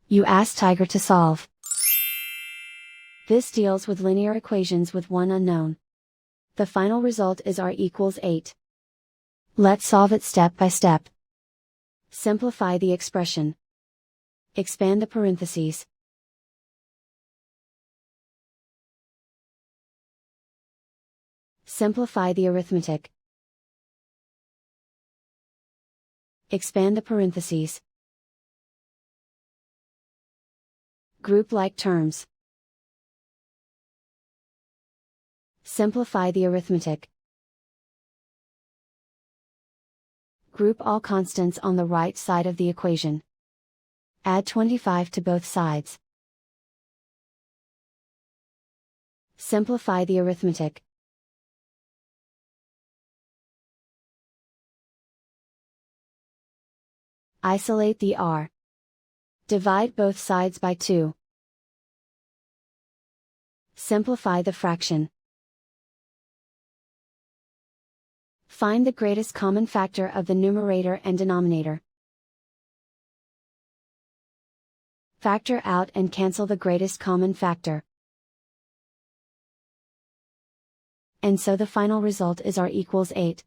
You ask Tiger to solve. This deals with linear equations with one unknown. The final result is r=8. Let's solve it step by step. Simplify the expression. Expand the parentheses. Simplify the arithmetic. Expand the parentheses. Group like terms. Simplify the arithmetic. Group all constants on the right side of the equation. Add 25 to both sides. Simplify the arithmetic. Isolate the r. Divide both sides by 2. Simplify the fraction. Find the greatest common factor of the numerator and denominator. Factor out and cancel the greatest common factor. And so the final result is r=8.